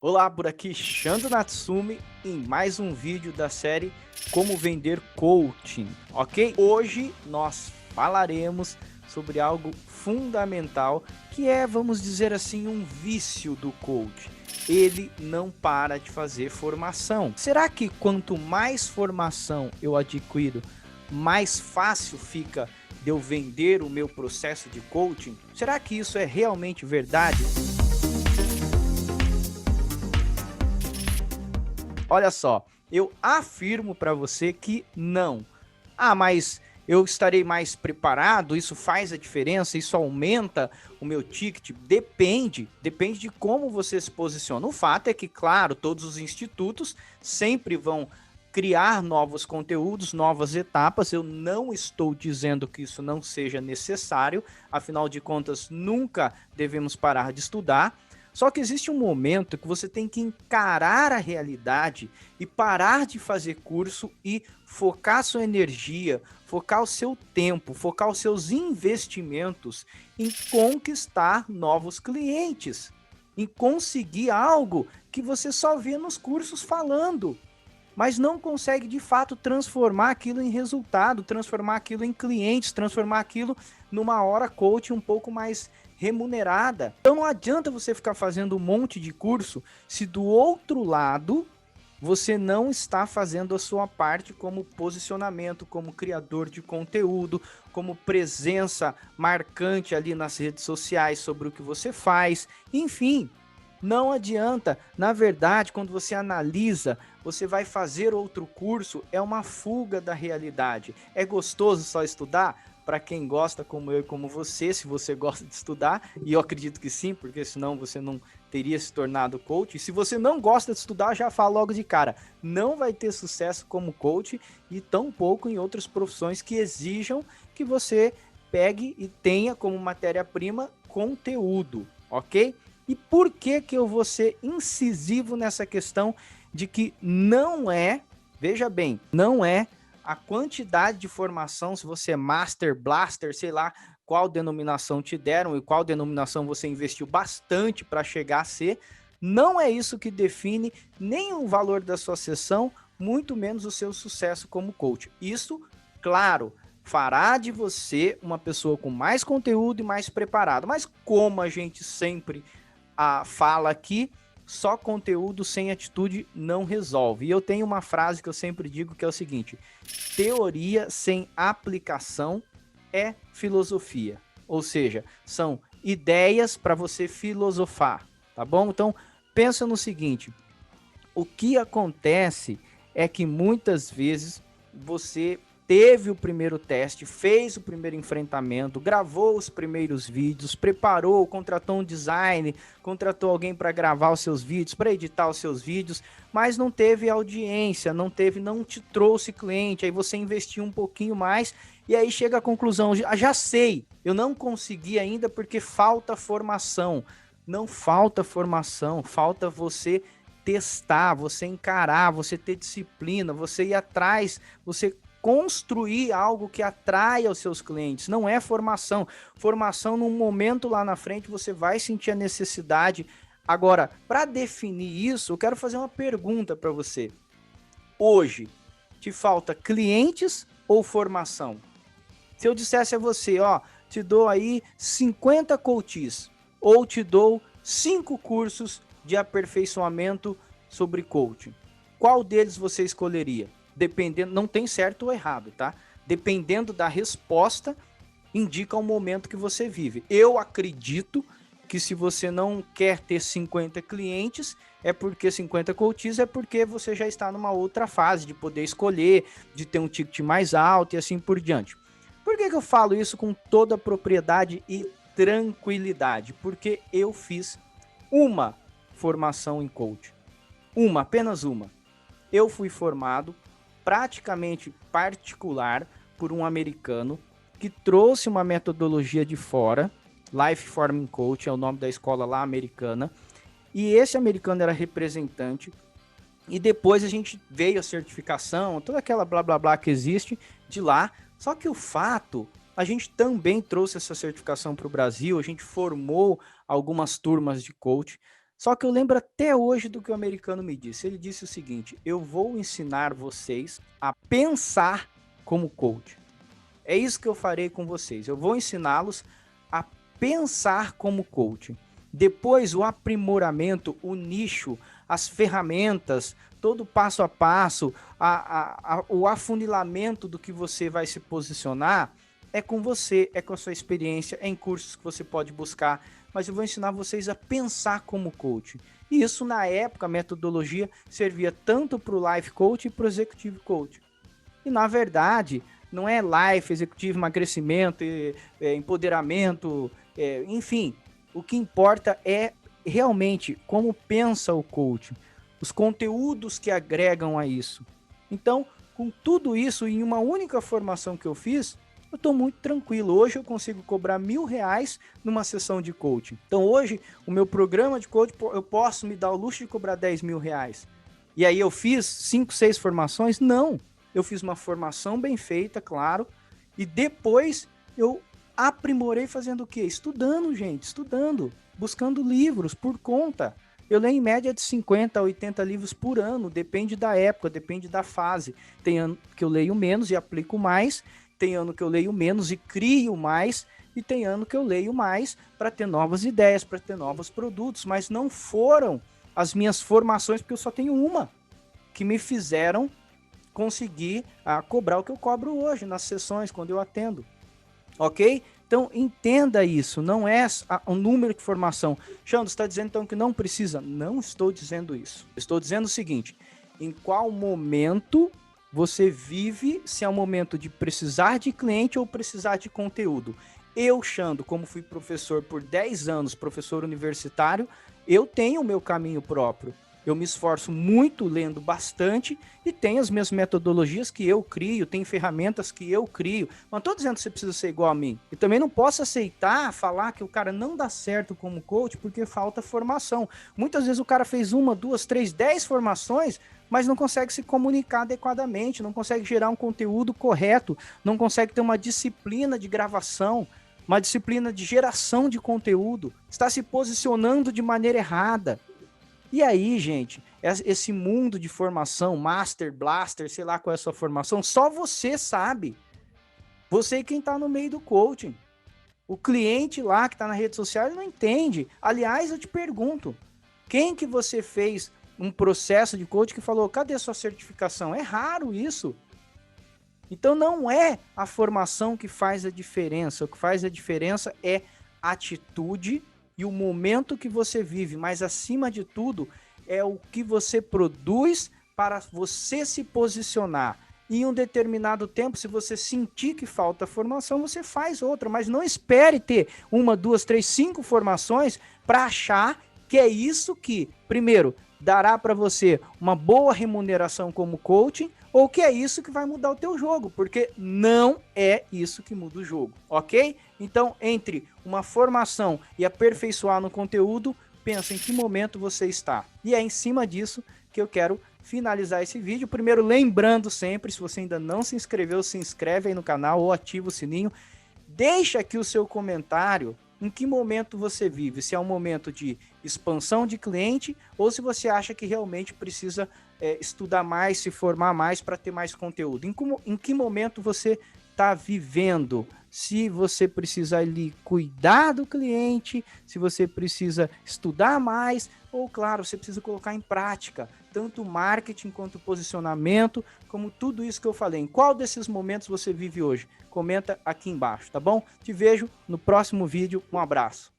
Olá, por aqui Shando Natsumi em mais um vídeo da série Como Vender Coaching, ok? Hoje nós falaremos sobre algo fundamental que é, vamos dizer assim, um vício do coach. Ele não para de fazer formação. Será que quanto mais formação eu adquiro, mais fácil fica de eu vender o meu processo de coaching? Será que isso é realmente verdade? Olha só, eu afirmo para você que não. Ah, mas eu estarei mais preparado? Isso faz a diferença? Isso aumenta o meu ticket? Depende de como você se posiciona. O fato é que, claro, todos os institutos sempre vão criar novos conteúdos, novas etapas. Eu não estou dizendo que isso não seja necessário, afinal de contas, nunca devemos parar de estudar. Só que existe um momento que você tem que encarar a realidade e parar de fazer curso e focar sua energia, focar o seu tempo, focar os seus investimentos em conquistar novos clientes, em conseguir algo que você só vê nos cursos falando, mas não consegue de fato transformar aquilo em resultado, transformar aquilo em clientes, transformar aquilo numa hora coach um pouco mais remunerada. Então não adianta você ficar fazendo um monte de curso se do outro lado você não está fazendo a sua parte como posicionamento, como criador de conteúdo, como presença marcante ali nas redes sociais sobre o que você faz, enfim. Não adianta, na verdade, quando você analisa, você vai fazer outro curso, é uma fuga da realidade. É gostoso só estudar? Para quem gosta, como eu e como você, se você gosta de estudar, e eu acredito que sim, porque senão você não teria se tornado coach. E se você não gosta de estudar, já falo logo de cara, não vai ter sucesso como coach e tampouco em outras profissões que exijam que você pegue e tenha como matéria-prima conteúdo, ok? E por que que eu vou ser incisivo nessa questão de que não é, veja bem, não é a quantidade de formação, se você é Master, Blaster, sei lá qual denominação te deram e qual denominação você investiu bastante para chegar a ser, não é isso que define nem o valor da sua sessão, muito menos o seu sucesso como coach. Isso, claro, fará de você uma pessoa com mais conteúdo e mais preparado. Mas como a gente sempre fala aqui, só conteúdo sem atitude não resolve. E eu tenho uma frase que eu sempre digo que é o seguinte: teoria sem aplicação é filosofia. Ou seja, são ideias para você filosofar, tá bom? Então, pensa no seguinte: o que acontece é que muitas vezes você teve o primeiro teste, fez o primeiro enfrentamento, gravou os primeiros vídeos, preparou, contratou um design, contratou alguém para gravar os seus vídeos, para editar os seus vídeos, mas não teve audiência, não te trouxe cliente, aí você investiu um pouquinho mais e aí chega à conclusão, já sei, eu não consegui ainda porque falta formação. Não falta formação, falta você testar, você encarar, você ter disciplina, você ir atrás, você construir algo que atraia os seus clientes. Não é formação. Formação, num momento lá na frente, você vai sentir a necessidade. Agora, para definir isso, eu quero fazer uma pergunta para você. Hoje, te falta clientes ou formação? Se eu dissesse a você, ó, te dou aí 50 coaches, ou te dou 5 cursos de aperfeiçoamento sobre coaching, qual deles você escolheria? Dependendo, não tem certo ou errado, tá? Dependendo da resposta, indica o momento que você vive. Eu acredito que se você não quer ter 50 clientes, é porque 50 coaches, é porque você já está numa outra fase de poder escolher, de ter um ticket mais alto e assim por diante. Por que eu falo isso com toda a propriedade e tranquilidade? Porque eu fiz uma formação em coach. Uma, apenas uma. Eu fui formado praticamente particular por um americano que trouxe uma metodologia de fora. Life Forming Coach é o nome da escola lá americana. E esse americano era representante. E depois a gente veio a certificação, toda aquela blá blá blá que existe de lá. Só que o fato, a gente também trouxe essa certificação para o Brasil, a gente formou algumas turmas de coach. Só que eu lembro até hoje do que o americano me disse. Ele disse o seguinte: eu vou ensinar vocês a pensar como coach. É isso que eu farei com vocês. Eu vou ensiná-los a pensar como coach. Depois, o aprimoramento, o nicho, as ferramentas, todo passo a passo, o afunilamento do que você vai se posicionar é com você, é com a sua experiência, é em cursos que você pode buscar. Mas eu vou ensinar vocês a pensar como coach. E isso, na época, a metodologia servia tanto para o Life Coach e para o Executive Coach. E, na verdade, não é life, executivo, emagrecimento, empoderamento, enfim. O que importa é realmente como pensa o coach, os conteúdos que agregam a isso. Então, com tudo isso em uma única formação que eu fiz, eu estou muito tranquilo. Hoje eu consigo cobrar R$1.000 numa sessão de coaching. Então hoje, o meu programa de coaching, eu posso me dar o luxo de cobrar R$10.000. E aí eu fiz 5, 6 formações? Não. Eu fiz uma formação bem feita, claro, e depois eu aprimorei fazendo o quê? Estudando, gente, estudando, buscando livros por conta. Eu leio em média de 50 a 80 livros por ano, depende da época, depende da fase. Tem ano que eu leio menos e aplico mais, tem ano que eu leio menos e crio mais, e tem ano que eu leio mais para ter novas ideias, para ter novos produtos, mas não foram as minhas formações, porque eu só tenho uma, que me fizeram conseguir cobrar o que eu cobro hoje nas sessões, quando eu atendo. Ok? Então, entenda isso, não é o número de formação. Xandro, você está dizendo então que não precisa? Não estou dizendo isso. Estou dizendo o seguinte, em qual momento você vive, se é um momento de precisar de cliente ou precisar de conteúdo. Eu, Xandro, como fui professor por 10 anos, professor universitário, eu tenho o meu caminho próprio. Eu me esforço muito lendo bastante e tenho as minhas metodologias que eu crio, tem ferramentas que eu crio. Não estou dizendo que você precisa ser igual a mim. E também não posso aceitar falar que o cara não dá certo como coach porque falta formação. Muitas vezes o cara fez 1, 2, 3, 10 formações, mas não consegue se comunicar adequadamente, não consegue gerar um conteúdo correto, não consegue ter uma disciplina de gravação, uma disciplina de geração de conteúdo, está se posicionando de maneira errada. E aí, gente, esse mundo de formação, Master, Blaster, sei lá qual é a sua formação, só você sabe. Você e quem está no meio do coaching. O cliente lá que está na rede social, ele não entende. Aliás, eu te pergunto, quem que você fez um processo de coaching que falou, cadê a sua certificação? É raro isso. Então não é a formação que faz a diferença. O que faz a diferença é atitude e o momento que você vive, mas acima de tudo é o que você produz para você se posicionar. E em um determinado tempo, se você sentir que falta formação, você faz outra, mas não espere ter 1, 2, 3, 5 formações para achar que é isso que, primeiro, dará para você uma boa remuneração como coaching, ou que é isso que vai mudar o teu jogo, porque não é isso que muda o jogo, ok? Então, entre uma formação e aperfeiçoar no conteúdo, pensa em que momento você está. E é em cima disso que eu quero finalizar esse vídeo. Primeiro, lembrando sempre, se você ainda não se inscreveu, se inscreve aí no canal ou ativa o sininho. Deixa aqui o seu comentário. Em que momento você vive? Se é um momento de expansão de cliente ou se você acha que realmente precisa estudar mais, se formar mais para ter mais conteúdo. Em que momento você está vivendo? Se você precisa ali cuidar do cliente, se você precisa estudar mais ou, claro, você precisa colocar em prática tanto marketing quanto posicionamento, como tudo isso que eu falei. Em qual desses momentos você vive hoje? Comenta aqui embaixo, tá bom? Te vejo no próximo vídeo. Um abraço.